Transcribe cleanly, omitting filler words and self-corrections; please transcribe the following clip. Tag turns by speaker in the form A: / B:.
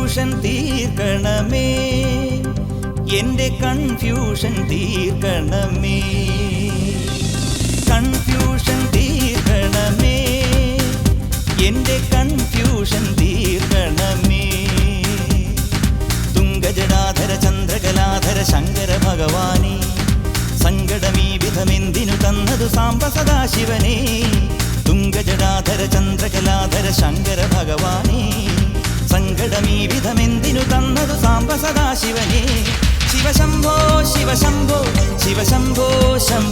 A: Confusion തീർക്കണമേ, എന്റെ confusion തീർക്കണമേ. കൺഫ്യൂഷൻ തീർക്കണമേ, എന്റെ കൺഫ്യൂഷൻ തീർക്കണമേ. തുംഗജടാധര ചന്ദ്രകലാധര ശങ്കര ഭഗവാനേ, സങ്കടമീ വിധമെന്തിനു തന്നതു സാംബ സദാശിവനേ. തുംഗജടാധര ചന്ദ്രകലാധര ശങ്കര ഭഗവാനേ, സങ്കടമീ വിധമെന്തിനു തന്നതു സാംബ സദാശിവനേ. ശിവശംഭോ ശിവശംഭോ ശിവശംഭോ ശംഭോ